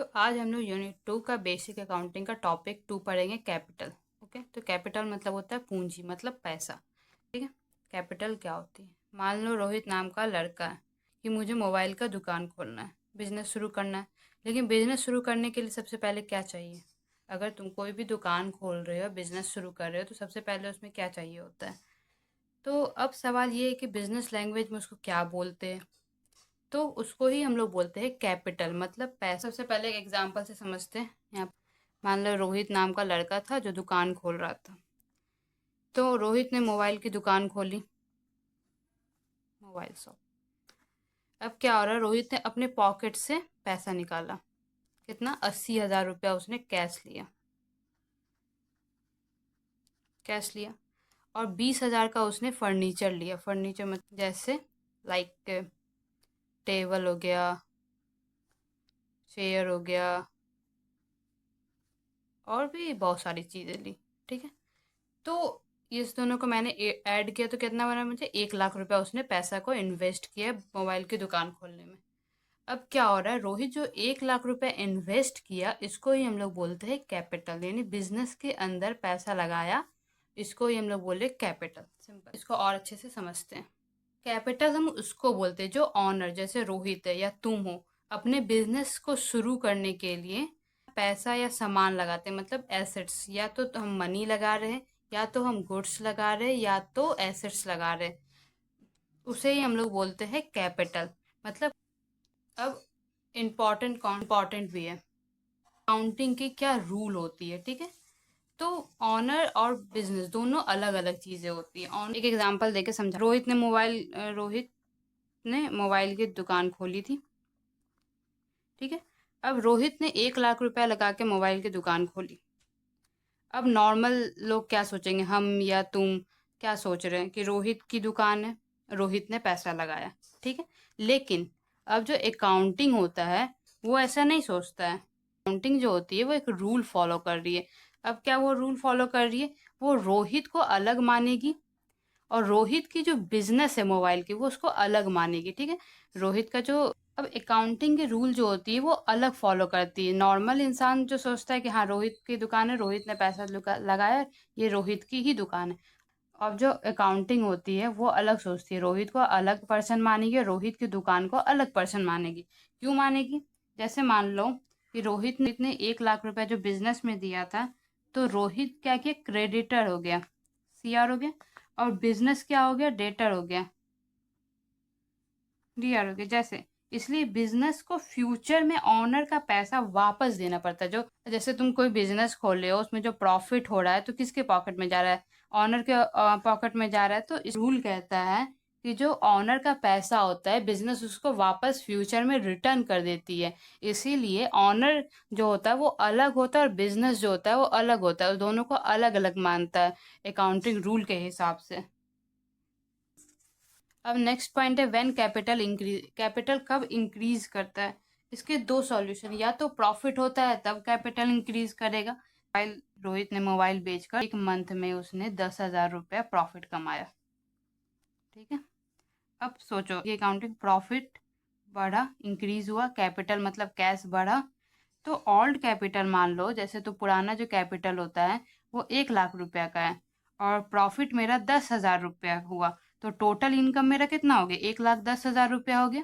तो आज हम लोग यूनिट 2 का बेसिक अकाउंटिंग का टॉपिक 2 पढ़ेंगे कैपिटल। ओके, तो कैपिटल मतलब होता है पूंजी, मतलब पैसा। ठीक है, कैपिटल क्या होती है? मान लो रोहित नाम का लड़का है कि मुझे मोबाइल का दुकान खोलना है, बिजनेस शुरू करना है। लेकिन बिजनेस शुरू करने के लिए सबसे पहले क्या चाहिए? अगर तुम कोई भी दुकान खोल रहे हो, बिजनेस शुरू कर रहे हो, तो सबसे पहले उसमें क्या चाहिए होता है? तो अब सवाल ये है कि बिजनेस लैंग्वेज में उसको क्या बोलते हैं। तो उसको ही हम लोग बोलते हैं कैपिटल, मतलब पैसा। सबसे पहले एक एग्जांपल से समझते हैं। यहाँ मान लो रोहित नाम का लड़का था जो दुकान खोल रहा था। तो रोहित ने मोबाइल की दुकान खोली, मोबाइल शॉप। अब क्या हो रहा है, रोहित ने अपने पॉकेट से पैसा निकाला। कितना? 80,000 रुपया उसने कैश लिया, कैश लिया। और 20,000 का उसने फर्नीचर लिया। फर्नीचर में जैसे लाइक टेबल हो गया, चेयर हो गया, और भी बहुत सारी चीज़ें ली। ठीक है, तो इस दोनों को मैंने ऐड किया तो कितना बना? मुझे 1 लाख रुपया उसने पैसा को इन्वेस्ट किया मोबाइल की दुकान खोलने में। अब क्या हो रहा है, रोहित जो 1 लाख रुपया इन्वेस्ट किया, इसको ही हम लोग बोलते हैं कैपिटल, यानी बिजनेस के अंदर पैसा लगाया, इसको ही हम लोग बोले कैपिटल। सिंपल, इसको और अच्छे से समझते हैं। कैपिटल हम उसको बोलते हैं जो ऑनर, जैसे रोहित है या तुम हो, अपने बिजनेस को शुरू करने के लिए पैसा या सामान लगाते हैं, मतलब एसेट्स। या तो हम मनी लगा रहे हैं, या तो हम गुड्स लगा रहे हैं, या तो एसेट्स लगा रहे हैं, उसे ही हम लोग बोलते हैं कैपिटल। मतलब अब इम्पॉर्टेंट भी है, अकाउंटिंग की क्या रूल होती है। ठीक है, तो ऑनर और बिजनेस दोनों अलग अलग चीजें होती है। एक एग्जांपल देके समझा। रोहित ने मोबाइल की दुकान खोली थी। ठीक है, अब रोहित ने 1 लाख रुपया लगा के मोबाइल की दुकान खोली। अब नॉर्मल लोग क्या सोचेंगे, हम या तुम क्या सोच रहे हैं कि रोहित की दुकान है, रोहित ने पैसा लगाया। ठीक है, लेकिन अब जो अकाउंटिंग होता है वो ऐसा नहीं सोचता है। अकाउंटिंग जो होती है वो एक रूल फॉलो कर रही है। अब क्या वो रूल फॉलो कर रही है? वो रोहित को अलग मानेगी, और रोहित की जो बिजनेस है मोबाइल की वो उसको अलग मानेगी। ठीक है, रोहित का जो, अब अकाउंटिंग के रूल जो होती है वो अलग फॉलो करती है। नॉर्मल इंसान जो सोचता है कि हाँ रोहित की दुकान है, रोहित ने पैसा लगाया, ये रोहित की ही दुकान है। अब जो अकाउंटिंग होती है वो अलग सोचती है, रोहित को अलग पर्सन मानेगी और रोहित की दुकान को अलग पर्सन मानेगी। क्यों मानेगी? जैसे मान लो कि रोहित ने 1 लाख रुपया जो बिजनेस में दिया था, तो रोहित क्या किया? क्रेडिटर हो गया, सीआर हो गया। और बिजनेस क्या हो गया? डेटर हो गया, डीआर हो गया। जैसे इसलिए बिजनेस को फ्यूचर में ऑनर का पैसा वापस देना पड़ता है। जो जैसे तुम कोई बिजनेस खोल रहे हो, उसमें जो प्रॉफिट हो रहा है तो किसके पॉकेट में जा रहा है? ऑनर के पॉकेट में जा रहा है। तो इस रूल कहता है कि जो ऑनर का पैसा होता है, बिजनेस उसको वापस फ्यूचर में रिटर्न कर देती है। इसीलिए ऑनर जो होता है वो अलग होता है, और बिजनेस जो होता है वो अलग होता है। दोनों को अलग अलग मानता है अकाउंटिंग रूल के हिसाब से। अब नेक्स्ट पॉइंट है व्हेन कैपिटल इंक्रीज। कैपिटल कब इंक्रीज करता है? इसके दो सॉल्यूशन, या तो प्रॉफिट होता है तब कैपिटल इंक्रीज करेगा। मोबाइल, रोहित ने मोबाइल बेचकर एक मंथ में उसने 10,000 रुपया प्रॉफिट कमाया। ठीक है, अब सोचो ये अकाउंटिंग, प्रॉफिट बढ़ा, इंक्रीज हुआ, कैपिटल मतलब कैश बढ़ा। तो ओल्ड कैपिटल मान लो, जैसे तो पुराना जो कैपिटल होता है वो 1 लाख रुपया का है, और प्रॉफिट मेरा 10,000 रुपया हुआ। तो टोटल इनकम मेरा कितना हो गया? 1,10,000 रुपया हो गया।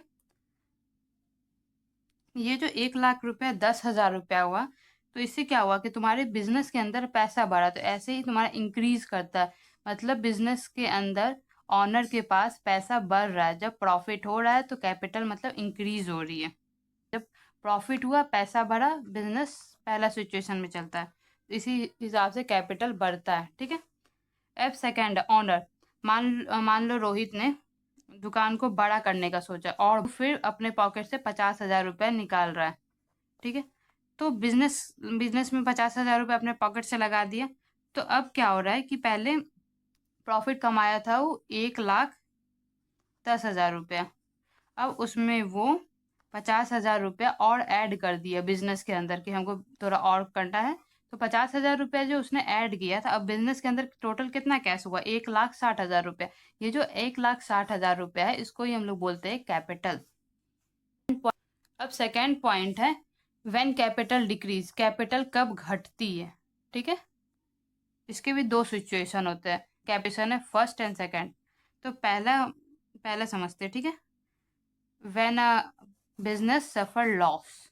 ये जो 1 लाख रुपया 10,000 रुपया हुआ, तो इससे क्या हुआ कि तुम्हारे बिजनेस के अंदर पैसा बढ़ा। तो ऐसे ही तुम्हारा इंक्रीज करता है, मतलब बिजनेस के अंदर ऑनर के पास पैसा बढ़ रहा है। जब प्रॉफिट हो रहा है तो कैपिटल मतलब इंक्रीज हो रही है। जब प्रॉफिट हुआ, पैसा बढ़ा, बिजनेस पहला सिचुएशन में चलता है, तो इसी हिसाब से कैपिटल बढ़ता है। ठीक है, अब सेकंड, ऑनर। मान लो रोहित ने दुकान को बड़ा करने का सोचा, और फिर अपने पॉकेट से 50,000 रुपया निकाल रहा है। ठीक है, तो बिजनेस बिजनेस में 50,000 रुपया अपने पॉकेट से लगा दिया। तो अब क्या हो रहा है कि पहले प्रॉफिट कमाया था वो 1,10,000 रुपया, अब उसमें वो 50,000 रुपया और ऐड कर दिया बिजनेस के अंदर, कि हमको थोड़ा और करना है। तो 50,000 रुपया जो उसने ऐड किया था, अब बिजनेस के अंदर टोटल कितना कैश हुआ? 1,60,000 रुपया। ये जो 1,60,000 रुपया है, इसको ही हम लोग बोलते हैं कैपिटल। अब सेकेंड पॉइंट है व्हेन कैपिटल डिक्रीज, कैपिटल कब घटती है, ठीक है। इसके भी दो सिचुएशन होते हैं, कैपिटल है फर्स्ट एंड सेकंड। तो पहला पहला समझते हैं, ठीक है। When a business suffer loss,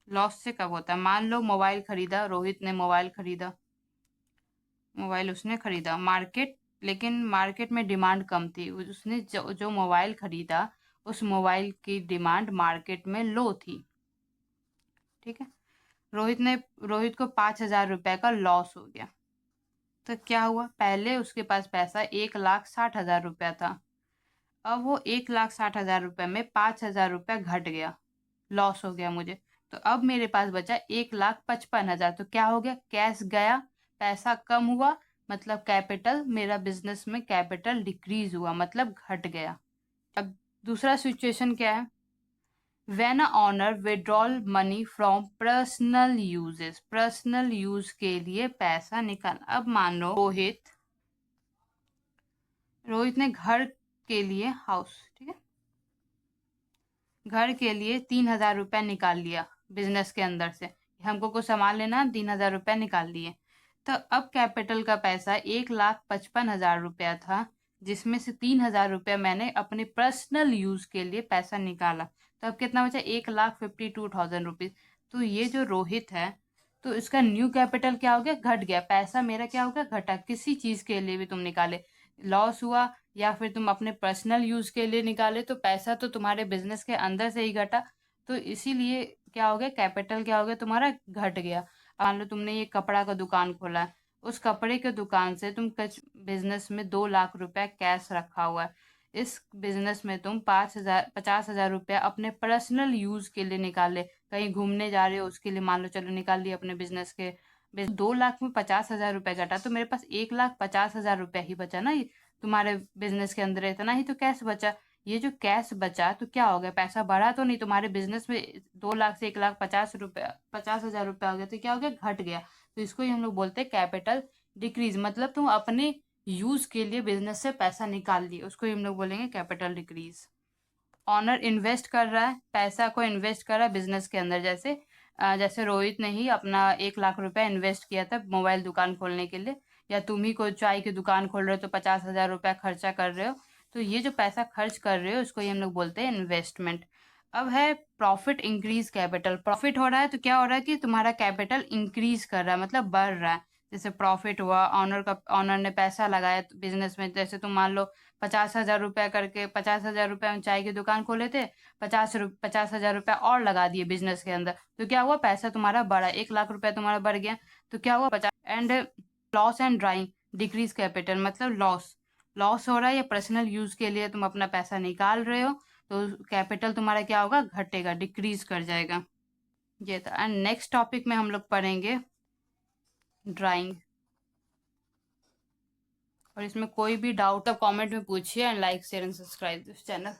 loss से कब होता है, मान लो मोबाइल खरीदा, रोहित ने मोबाइल खरीदा, मोबाइल उसने खरीदा मार्केट, लेकिन मार्केट में डिमांड कम थी, उसने जो मोबाइल खरीदा उस मोबाइल की डिमांड मार्केट में लो थी, ठीक है। रोहित को 5,000 रुपए का लॉस हो गया। तो क्या हुआ, पहले उसके पास पैसा 1,60,000 रुपया था, अब वो 1,60,000 रुपये में 5,000 रुपया घट गया, लॉस हो गया मुझे। तो अब मेरे पास बचा 1,55,000। तो क्या हो गया, कैश गया, पैसा कम हुआ, मतलब कैपिटल, मेरा बिजनेस में कैपिटल डिक्रीज हुआ, मतलब घट गया। अब दूसरा सिचुएशन क्या है, when a owner withdrawal money from personal uses, personal use के लिए पैसा निकाल। अब मान लो रोहित ने घर के लिए हाउस, ठीक है, घर के लिए 3,000 रुपया निकाल लिया बिजनेस के अंदर से, हमको कुछ सामान लेना, 3,000 रुपया निकाल लिए। तो अब कैपिटल का पैसा 1,55,000 रुपया था, जिसमें से 3,000 रुपया मैंने अपने पर्सनल यूज के लिए पैसा निकाला। तो अब कितना बचा, 1,52,000 रुपीज। तो ये जो रोहित है, तो इसका न्यू कैपिटल क्या हो गया, घट गया, पैसा मेरा क्या हो गया, घटा। किसी चीज के लिए भी तुम निकाले, लॉस हुआ या फिर तुम अपने पर्सनल यूज के लिए निकाले, तो पैसा तो तुम्हारे बिजनेस के अंदर से ही घटा। तो इसीलिए क्या हो गया, कैपिटल क्या हो गया तुम्हारा, घट गया। मान लो तुमने ये कपड़ा का दुकान खोला है, उस कपड़े के दुकान से तुम कुछ बिजनेस में 2 लाख रुपया कैश रखा हुआ है, इस बिजनेस में तुम 50,000 रुपया अपने पर्सनल यूज के लिए निकाले, कहीं घूमने जा रहे हो उसके लिए मान लो, चलो निकाल लिए अपने बिजनेस के। 2 लाख में 50,000 रुपया घटा, तो मेरे पास 1,50,000 रुपया ही बचा ना, तुम्हारे बिजनेस के अंदर इतना ही तो कैश बचा। ये जो कैश बचा तो क्या हो गया, पैसा बढ़ा तो नहीं, तुम्हारे बिजनेस में 2 लाख से 1,50,000 रुपया, 50,000 रुपया हो गया, तो क्या हो गया, घट गया। तो इसको ही हम लोग बोलते हैं कैपिटल डिक्रीज, मतलब तुम अपने यूज के लिए बिजनेस से पैसा निकाल लिए, उसको ही हम लोग बोलेंगे कैपिटल डिक्रीज। ऑनर इन्वेस्ट कर रहा है, पैसा को इन्वेस्ट कर रहा है बिजनेस के अंदर, जैसे रोहित ने ही अपना 1 लाख रुपया इन्वेस्ट किया था मोबाइल दुकान खोलने के लिए, या तुम ही कोई चाय की दुकान खोल रहे हो तो 50,000 रुपया खर्चा कर रहे हो। तो ये जो पैसा खर्च कर रहे हो इसको ही हम लोग बोलते हैं इन्वेस्टमेंट। अब है प्रॉफिट इंक्रीज कैपिटल, प्रॉफिट हो रहा है तो क्या हो रहा है कि तुम्हारा कैपिटल इंक्रीज कर रहा है, मतलब बढ़ रहा है। जैसे प्रॉफिट हुआ, ऑनर ने पैसा लगाया बिजनेस में, जैसे तुम मान लो 50,000 रुपया करके, 50,000 रुपया में चाय की दुकान खोले थे, 50,000 रुपया और लगा दिए बिजनेस के अंदर, तो क्या हुआ, पैसा तुम्हारा बढ़ा, 1 लाख रुपया तुम्हारा बढ़ गया। तो क्या हुआ, 50। And loss and drawing decrease capital, मतलब लॉस, लॉस हो रहा है या पर्सनल यूज के लिए तुम अपना पैसा निकाल रहे हो, तो कैपिटल तुम्हारा क्या होगा, घटेगा, डिक्रीज कर जाएगा। ये था। एंड नेक्स्ट टॉपिक में हम लोग पढ़ेंगे ड्राइंग, और इसमें कोई भी डाउट है कमेंट में पूछिए, and like share and subscribe this channel.